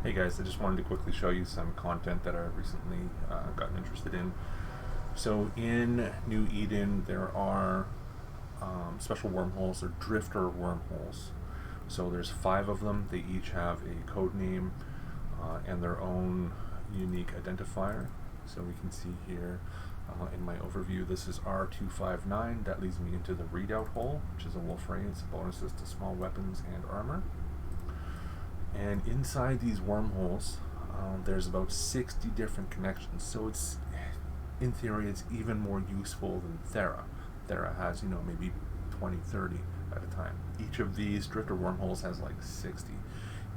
Hey guys, I just wanted to quickly show you some content that I've recently gotten interested in. So in New Eden, there are special wormholes, or drifter wormholes. So there's 5 of them. They each have a code name and their own unique identifier. So we can see here in my overview, this is R259. That leads me into the readout hole, which is a wolf ray. It's bonuses to small weapons and armor. And inside these wormholes, there's about 60 different connections. So it's, in theory, it's even more useful than Thera. Thera has, maybe 20, 30 at a time. Each of these drifter wormholes has like 60.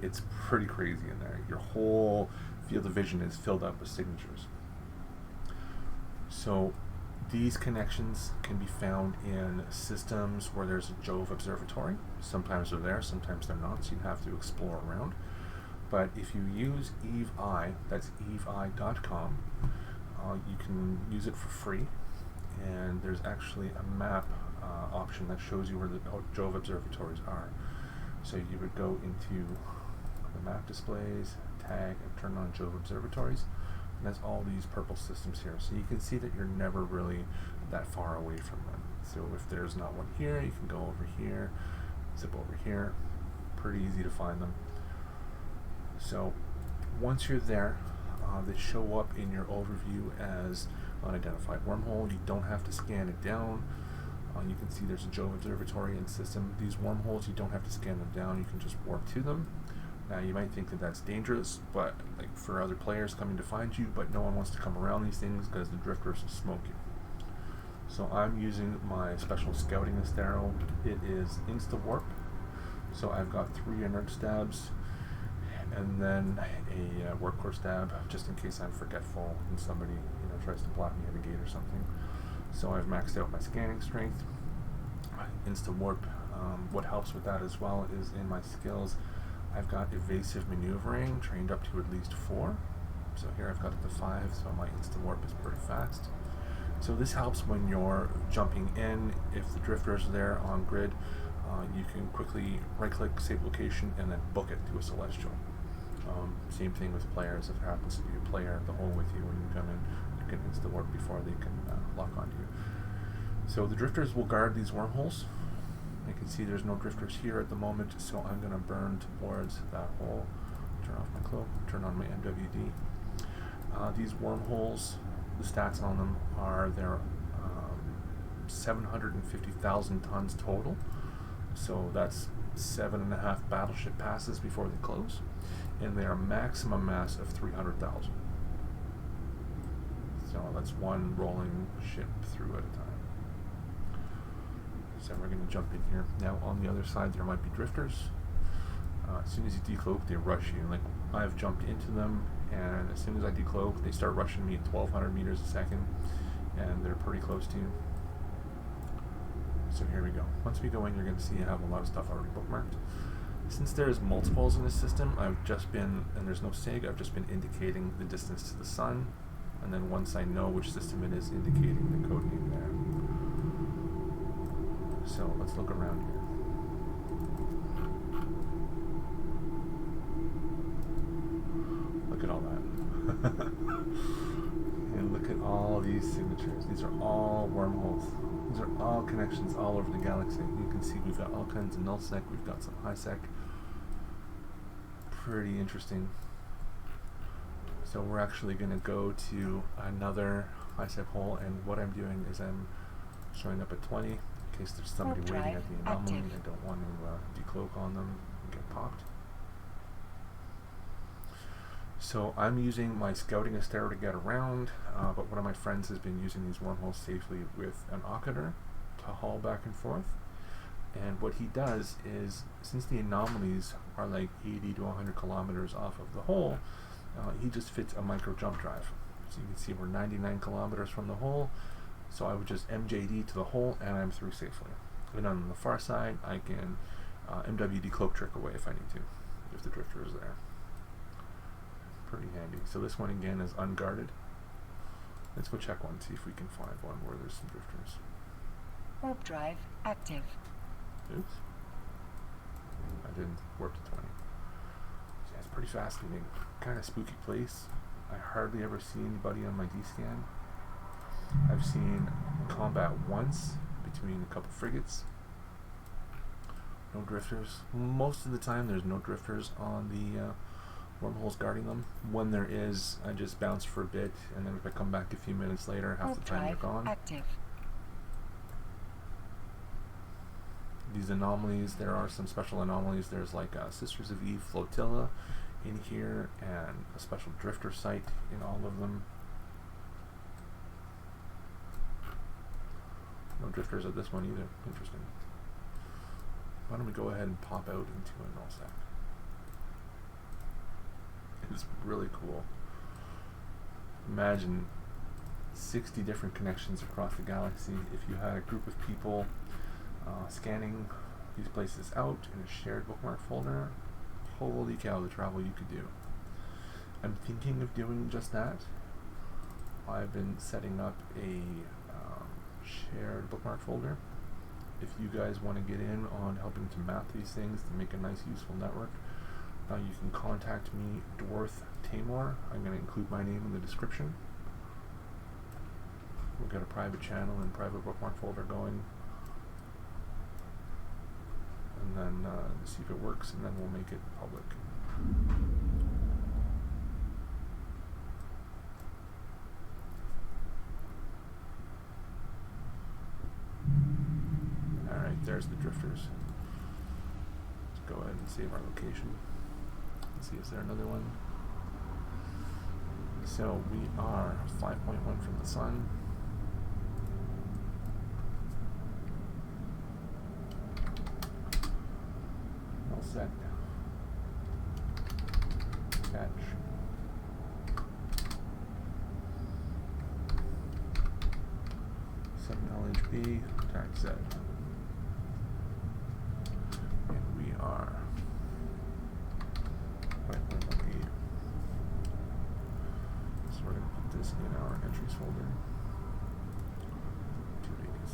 It's pretty crazy in there. Your whole field of vision is filled up with signatures. So these connections can be found in systems where there's a Jove observatory. Sometimes they're there, sometimes they're not, so you have to explore around. But if you use EveEye, that's eveeye.com, you can use it for free. And there's actually a map option that shows you where the Jove observatories are. So you would go into the map displays, tag, and turn on Jove observatories. And that's all these purple systems here. So you can see that you're never really that far away from them. So if there's not one here, you can go over here, zip over here. Pretty easy to find them. So once you're there, they show up in your overview as unidentified wormhole. You don't have to scan it down. You can see there's a Jove observatory and system. These wormholes, you don't have to scan them down. You can just warp to them. Now you might think that that's dangerous, but like for other players coming to find you, but no one wants to come around these things because the drifters will smoke you. So I'm using my special scouting Astero. It is insta warp. So I've got 3 inert stabs and then a workhorse stab just in case I'm forgetful and somebody tries to block me at a gate or something. So I've maxed out my scanning strength. Insta warp. What helps with that as well is in my skills I've got evasive maneuvering trained up to at least 4. So here I've got it to 5, so my insta warp is pretty fast. So this helps when you're jumping in. If the drifter's there on grid, you can quickly right-click, save location, and then book it to a celestial. Same thing with players. If there happens to be a player at the hole with you when you come in, you can insta warp before they can lock onto you. So the drifters will guard these wormholes. You can see there's no drifters here at the moment, so I'm going to burn towards that hole. Turn off my cloak, turn on my MWD. These wormholes, the stats on them are they're 750,000 tons total. So that's 7.5 battleship passes before they close. And they are maximum mass of 300,000. So that's one rolling ship through at a time. So we're going to jump in here. Now on the other side there might be drifters. As soon as you decloak, they rush you. Like I've jumped into them, and as soon as I decloak, they start rushing me at 1,200 meters a second, and they're pretty close to you. So here we go. Once we go in, you're going to see I have a lot of stuff already bookmarked. Since there's multiples in this system, I've just been, and there's no SIG, I've just been indicating the distance to the sun, and then once I know which system it is, indicating the code name there. So let's look around here. Look at all that. And look at all these signatures. These are all wormholes. These are all connections all over the galaxy. You can see we've got all kinds of nullsec. We've got some highsec. Pretty interesting. So we're actually going to go to another highsec hole, and what I'm doing is I'm showing up at 20 in case there's somebody waiting at the anomaly. I don't want to decloak on them and get popped. So I'm using my scouting Astero to get around, but one of my friends has been using these wormholes safely with an Occator to haul back and forth. And what he does is, since the anomalies are like 80 to 100 kilometers off of the hole, he just fits a micro jump drive. So you can see we're 99 kilometers from the hole, so I would just MJD to the hole and I'm through safely. And on the far side, I can MWD cloak trick away if I need to, if the drifter is there. Pretty handy. So this one again is unguarded. Let's go check one, see if we can find one where there's some drifters. Warp drive active. Oops. I didn't warp to 20. Yeah, it's pretty pretty fascinating. Kind of spooky place. I hardly ever see anybody on my D-scan. I've seen combat once between a couple frigates. No drifters. Most of the time there's no drifters on the wormholes guarding them. When there is, I just bounce for a bit, and then if I come back a few minutes later, half the time they're gone. Active. These anomalies, there are some special anomalies. There's like a Sisters of Eve flotilla in here, and a special drifter site in all of them. No drifters at this one either. Interesting. Why don't we go ahead and pop out into a null stack? It's really cool. Imagine 60 different connections across the galaxy. If you had a group of people scanning these places out in a shared bookmark folder, holy cow, the travel you could do. I'm thinking of doing just that. I've been setting up a shared bookmark folder. If you guys want to get in on helping to map these things to make a nice useful network, you can contact me, Dwarth Tamor. I'm going to include my name in the description. We'll get a private channel and private bookmark folder going, and then see if it works, and then we'll make it public. Alright, there's the drifters. Let's go ahead and save our location. Let's see, is there another one? So we are 5.1 from the sun. All set. Catch. LHB, attack set. And we are 5.18. So we're going to put this in our entries folder. 2 days.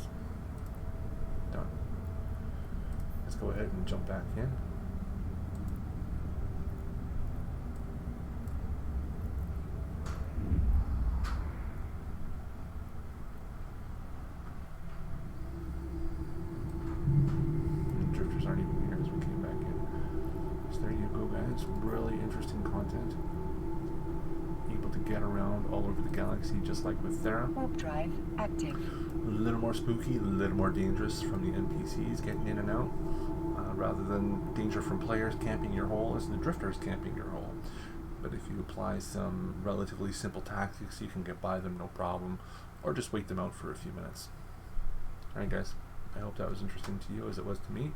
Done. Let's go ahead and jump back in. Really interesting content. Able to get around all over the galaxy, just like with Thera. Warp drive active. A little more spooky, a little more dangerous from the NPCs getting in and out. Rather than danger from players camping your hole, it's the drifters camping your hole. But if you apply some relatively simple tactics, you can get by them no problem, or just wait them out for a few minutes. Alright guys, I hope that was interesting to you as it was to me.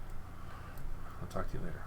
I'll talk to you later.